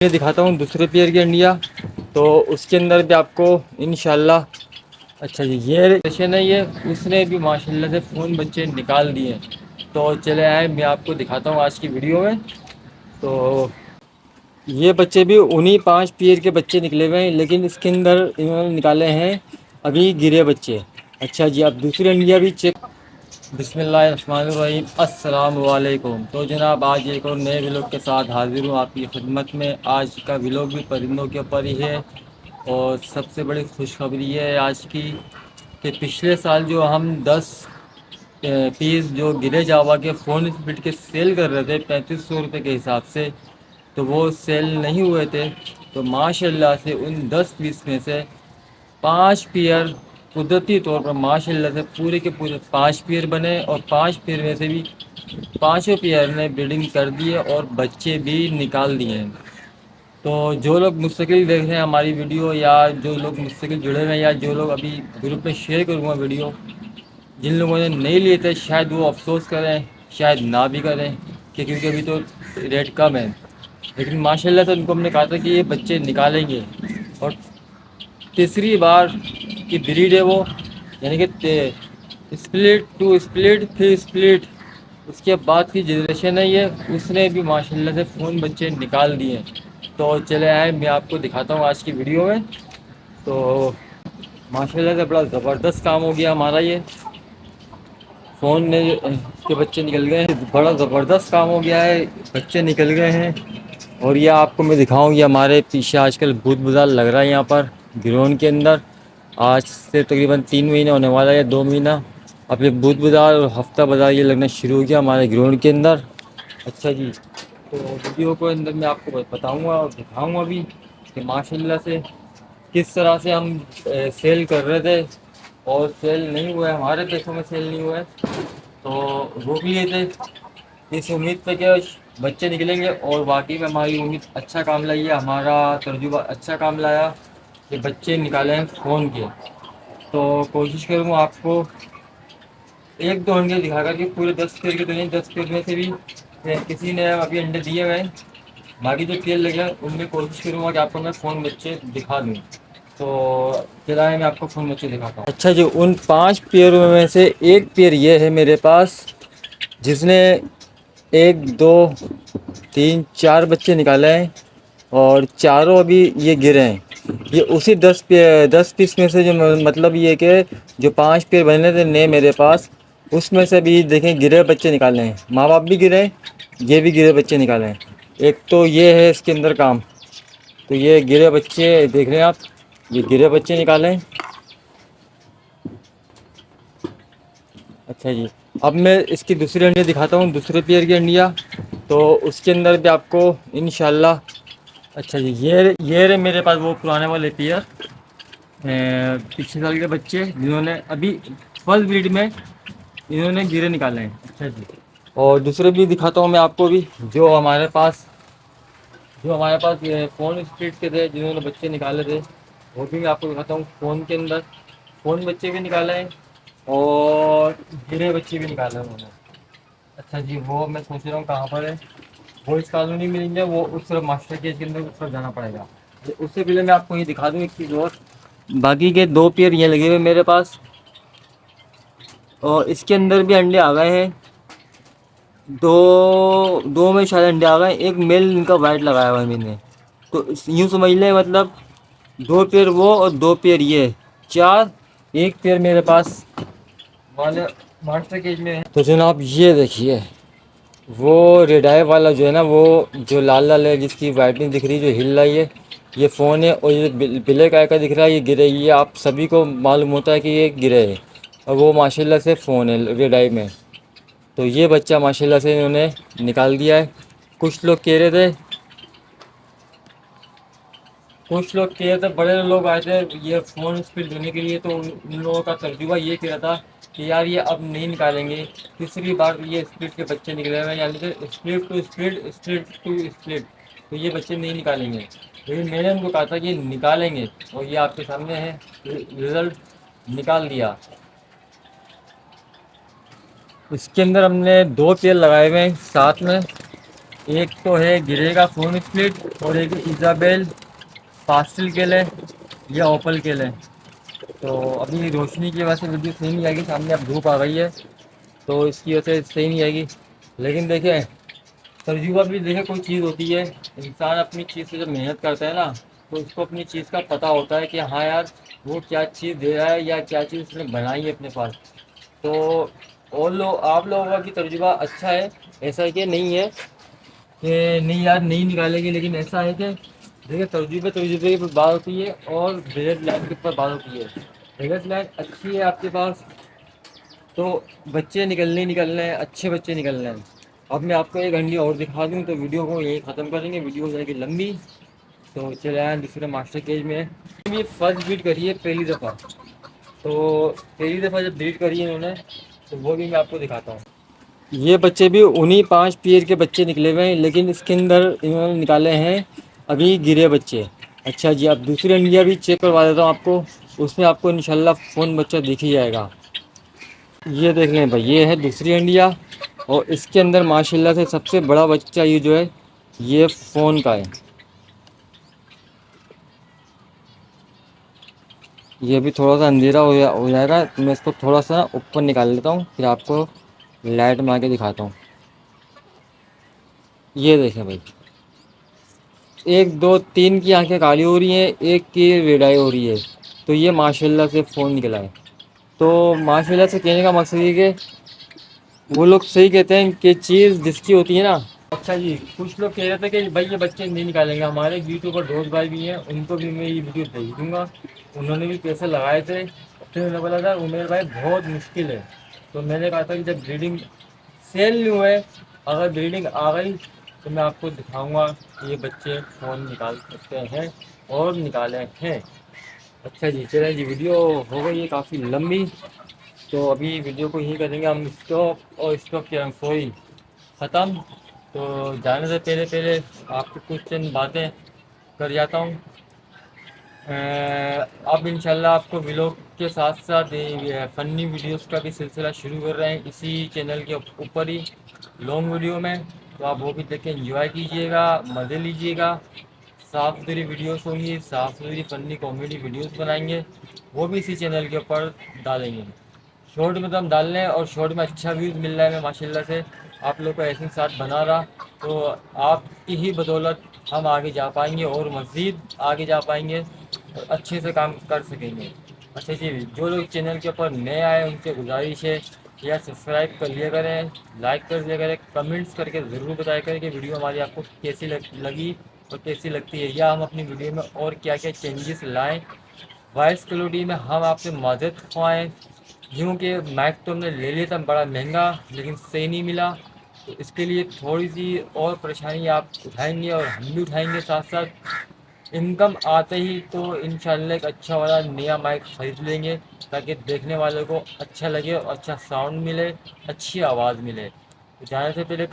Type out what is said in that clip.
میں دکھاتا ہوں دوسرے پیئر کی انڈیا، تو اس کے اندر بھی آپ کو انشاءاللہ اچھا جی یہ ریلیشن ہے، یہ اس نے بھی ماشاءاللہ سے فون بچے نکال دیے ہیں۔ تو چلے آئے میں آپ کو دکھاتا ہوں آج کی ویڈیو میں۔ تو یہ بچے بھی انہی 5 پیئر کے بچے نکلے ہوئے ہیں، لیکن اس کے اندر انہوں نے نکالے ہیں ابھی گرے بچے۔ اچھا جی اب دوسری انڈیا بھی چیک۔ بسم اللہ الرحمن الرحیم، السلام علیکم۔ تو جناب آج ایک اور نئے ولاگ کے ساتھ حاضر ہوں آپ کی خدمت میں۔ آج کا ولاگ بھی پرندوں کے اوپر ہی ہے، اور سب سے بڑی خوشخبری یہ ہے آج کی کہ پچھلے سال جو ہم 10 پیس جو گرے جاوا کے فون اسپیڈ کے سیل کر رہے تھے 3500 روپے کے حساب سے، تو وہ سیل نہیں ہوئے تھے۔ تو ماشاء اللہ سے ان 10 پیس میں سے 5 پیئر قدرتی طور پر ماشاء اللہ سے پورے کے پورے 5 پیئر بنے، اور 5 پیئر میں سے بھی 5 پیئر نے بریڈنگ کر دی ہے اور بچے بھی نکال دیے ہیں۔ تو جو لوگ مستقل دیکھ رہے ہیں ہماری ویڈیو، یا جو لوگ مستقل جڑے ہوئے ہیں، یا جو لوگ ابھی گروپ میں شیئر کروں گا ویڈیو، جن لوگوں نے نہیں لیے تھے شاید وہ افسوس کریں، شاید نہ بھی کریں، کہ کیونکہ ابھی تو ریٹ کم ہے۔ لیکن ماشاء اللہ سے ان کو ہم نے کہا تھا کہ یہ بچے نکالیں گے، اور تیسری بار کی بریڈ ہے وہ، یعنی کہ اسپلٹ ٹو اسپلٹ پھر اسپلٹ، اس کے بعد کی جنریشن ہے یہ، اس نے بھی ماشاء اللہ سے فون بچے نکال دیے ہیں۔ تو چلے آئے میں آپ کو دکھاتا ہوں آج کی ویڈیو میں۔ تو ماشاء اللہ سے بڑا زبردست کام ہو گیا ہمارا یہ، فون میں کے بچے نکل گئے ہیں، بڑا زبردست کام ہو گیا ہے، بچے نکل گئے ہیں۔ اور یہ آپ کو میں دکھاؤں، یہ ہمارے پیچھے آج کل بھوت بازار لگ رہا ہے یہاں پر گراؤنڈ کے اندر۔ آج سے تقریباً 3 مہینے ہونے والا ہے یا 2 مہینہ، اب یہ بھوت بازار اور ہفتہ بازار یہ لگنا شروع ہو گیا ہمارے گراؤنڈ کے اندر۔ اچھا جی تو ویڈیو کو اندر میں آپ کو بتاؤں گا اور دکھاؤں گا بھی کہ ماشاء اللہ سے کس طرح سے ہم سیل کر رہے تھے، اور سیل نہیں ہوا ہے، ہمارے پیسوں میں سیل نہیں ہوا ہے، تو روک لیے تھے اس امید پہ کہ بچے نکلیں گے، اور واقعی میں ہماری امید اچھا کام لائی ہے، ہمارا تجربہ اچھا کام لایا کہ بچے نکالے ہیں فون کے۔ تو کوشش کروں گا آپ کو 1-2 انڈے دکھا کر کہ پورے 10 پیئر کے تو نہیں، 10 پیئر میں سے بھی کسی نے ابھی انڈے دیے ہوئے ہیں، باقی جو پیئر لگے ہیں ان میں کوشش کروں گا کہ آپ کو میں فون بچے دکھا دوں۔ تو چلائے میں آپ کو فون بچے دکھاتا ہوں۔ اچھا جی ان 5 پیئروں میں سے ایک پیئر یہ ہے میرے پاس، جس نے 1 2 3 4 بچے نکالے ہیں، اور چاروں ابھی یہ گرے ہیں۔ یہ اسی 10 پیس میں سے جو مطلب یہ کہ جو 5 پیئر بنے تھے نئے میرے پاس، اس میں سے بھی دیکھیں گرے بچے نکالے ہیں، ماں باپ بھی گرے ہیں، یہ بھی گرے بچے نکالے ہیں۔ ایک تو یہ ہے اس کے اندر کام، تو یہ گرے بچے دیکھ رہے ہیں آپ، یہ گرے بچے نکالے ہیں۔ اچھا جی اب میں اس کی دوسری انڈیا دکھاتا ہوں، دوسرے پیئر کی انڈیا، تو اس کے اندر بھی آپ کو انشاءاللہ اچھا جی یہ رہے میرے پاس وہ پرانے والے پیئر، پچھلے سال کے بچے جنہوں نے ابھی فرسٹ بریڈ میں انہوں نے گرے نکالے ہیں۔ اچھا جی اور دوسرے بھی دکھاتا ہوں میں آپ کو بھی، جو ہمارے پاس فون اسپیڈ کے تھے جنہوں نے بچے نکالے تھے، وہ بھی میں آپ کو دکھاتا ہوں۔ فون کے اندر فون بچے بھی نکالے ہیں، اور گرے بچے بھی نکالے ہیں انہوں نے۔ اچھا جی وہ میں سوچ رہا ہوں کہاں پر ہے، وہ اس کالونی میں ملیں گے، وہ اس طرف ماسٹر کیج کے اندر اس طرف جانا پڑے گا۔ اس سے پہلے میں آپ کو یہ دکھا دوں ایک چیز اور، باقی کے 2 پیئر یہ لگے ہوئے میرے پاس، اور اس کے اندر بھی انڈے آ گئے ہیں، دو میں شاید انڈے آ گئے ہیں، ایک میل ان کا وائٹ لگایا ہوا ہے میں نے، تو یوں سمجھ لیں مطلب 2 پیئر وہ اور 2 پیئر یہ 4، ایک پیئر میرے پاس والے ماسٹر کیج میں ہے۔ تو جناب یہ دیکھیے وہ ریڈ آئی والا جو ہے نا، وہ جو لال لال ہے جس کی وائٹنگ دکھ رہی ہے، جو ہل رہی ہے، یہ فون ہے، اور یہ بلیک آئی کا دکھ رہا ہے یہ گرے، یہ آپ سبھی کو معلوم ہوتا ہے کہ یہ گرے ہے، اور وہ ماشاء اللہ سے فون ہے ریڈ آئی میں۔ تو یہ بچہ ماشاء اللہ سے انہوں نے نکال دیا ہے۔ کچھ لوگ کہہ رہے تھے بڑے لوگ آئے تھے یہ فون اسپیڈ دینے کے لیے، تو ان لوگوں کا تجربہ یہ کہا تھا کہ یار یہ اب نہیں نکالیں گے، تیسری بار یہ اسپلٹ کے بچے نکلے ہوئے ہیں، یعنی کہ split to split split to split, تو یہ بچے نہیں نکالیں گے، لیکن میں نے ان کو کہا تھا کہ نکالیں گے، اور یہ آپ کے سامنے ہے رزلٹ نکال دیا۔ اس کے اندر ہم نے 2 پیئر لگائے ہوئے ہیں ساتھ میں، ایک تو ہے گرے کا فون اسپلٹ اور ایک ایزابیل پاسٹل کے لے یا اوپل کے لے. تو ابھی روشنی کی وجہ سے ویڈیو صحیح نہیں آئے گی, سامنے اب دھوپ آ گئی ہے تو اس کی وجہ سے صحیح نہیں آئے گی. لیکن دیکھیں ترجمہ بھی دیکھیں کوئی چیز ہوتی ہے, انسان اپنی چیز سے جب محنت کرتا ہے نا تو اس کو اپنی چیز کا پتہ ہوتا ہے کہ ہاں یار وہ کیا چیز دے رہا ہے یا کیا چیز اس نے بنائی ہے اپنے پاس. تو اور لوگ آپ لوگوں کی ترجمہ اچھا ہے, ایسا ہے کہ نہیں ہے کہ نہیں یار نہیں نکالے گی, لیکن ایسا ہے کہ دیکھیے تجربے کی بات ہوتی ہے اور بجٹ لائن کے اوپر بات ہوتی ہے. بجٹ لائن اچھی ہے آپ کے پاس تو بچے نکلنے ہیں, اچھے بچے نکلنے ہیں. اب میں آپ کو ایک گھنٹی اور دکھا دوں تو ویڈیو کو یہی ختم کریں گے, ویڈیو ہو جائے گی لمبی. تو چلے آئیں دوسرے ماسٹر کیج میں. یہ فرسٹ بیٹ کری ہے پہلی دفعہ, تو پہلی دفعہ جب ڈیلیٹ کری ہے انہوں نے تو وہ بھی میں آپ کو دکھاتا ہوں. یہ بچے بھی انہیں 5 پیئر کے بچے نکلے ہوئے ہیں, لیکن اس کے اندر انہوں نے نکالے ہیں ابھی گرے بچے. اچھا جی, اب دوسری انڈیا بھی چیک کروا دیتا ہوں آپ کو, اس میں آپ کو انشاءاللہ فون بچہ دکھ ہی جائے گا. یہ دیکھ لیں بھائی, یہ ہے دوسری انڈیا اور اس کے اندر ماشاء اللہ سے سب سے بڑا بچہ یہ جو ہے یہ فون کا ہے. یہ بھی تھوڑا سا اندھیرا ہو جائے گا, میں اس کو تھوڑا سا اوپر نکال لیتا ہوں پھر آپ کو لائٹ میں آ کے دکھاتا ہوں. یہ دیکھیں بھائی, 1 2 3 کی آنکھیں کالی ہو رہی ہیں, ایک کی ریڈائی ہو رہی ہے. تو یہ ماشاء اللہ سے فون نکلا ہے. تو ماشاء اللہ سے کہنے کا مقصد یہ کہ وہ لوگ صحیح کہتے ہیں کہ چیز جس کی ہوتی ہے نا. اچھا جی, کچھ لوگ کہہ رہے تھے کہ بھائی یہ بچے نہیں نکالیں گے. ہمارے یوٹیوبر دوست بھائی بھی ہیں, ان کو بھی میں یہ ویڈیو بھیج دوں گا. انہوں نے بھی پیسے لگائے تھے, پھر انہوں نے بولا تھا عمیر بھائی بہت مشکل ہے. تو میں نے کہا تھا کہ جب بریڈنگ سیل نہیں ہوئے, اگر بریڈنگ آ گئی تو میں آپ کو دکھاؤں گا کہ یہ بچے فون نکال سکتے ہیں اور نکالے ہیں. اچھا جی, چلیں جی, ویڈیو ہو گئی ہے کافی لمبی تو ابھی ویڈیو کو یہی کریں گے ہم اسٹاپ, اور اسٹاپ کیا سوری ختم. تو جانے سے پہلے آپ کو کچھ چند باتیں کر جاتا ہوں. اب انشاءاللہ آپ کو ولاگ کے ساتھ ساتھ فنی ویڈیوز کا بھی سلسلہ شروع کر رہے ہیں اسی چینل کے اوپر ہی لانگ ویڈیو میں. تو آپ وہ بھی دیکھ کے انجوائے کیجیے گا, مزے لیجیے گا. صاف ستھری ویڈیوز ہوں گی, صاف ستھری فنی کامیڈی ویڈیوز بنائیں گے, وہ بھی اسی چینل کے اوپر ڈالیں گے. شارٹ میں تو ہم ڈال رہے ہیں اور شارٹ میں اچھا ویوز مل رہا ہے ہمیں ماشاء اللہ سے. آپ لوگ کو ایسے ساتھ بنا رہا تو آپ کی ہی بدولت ہم آگے جا پائیں گے اور مزید آگے جا پائیں گے اور اچھے سے کام کر سکیں گے. اچھا جی, جو لوگ چینل کے اوپر نئے آئے ان سے گزارش ہے یا سبسکرائب کر لیا کریں, لائک کر دیا کریں, کمنٹس کر کے ضرور بتایا کریں کہ ویڈیو ہماری آپ کو کیسی لگی اور کیسی لگتی ہے, یا ہم اپنی ویڈیو میں اور کیا کیا چینجز لائیں. وائس کلیئرٹی میں ہم آپ سے معذرت خواہیں, یوں کہ مائک تو ہم نے لے لیا تھا بڑا مہنگا لیکن صحیح نہیں ملا. تو اس کے لیے تھوڑی سی اور پریشانی آپ اٹھائیں گے اور ہم بھی اٹھائیں گے ساتھ ساتھ. انکم آتے ہی تو انشاءاللہ ایک اچھا والا نیا مائک خرید لیں گے تاکہ دیکھنے والوں کو اچھا لگے اور اچھا ساؤنڈ ملے, اچھی آواز ملے. جانے سے پہلے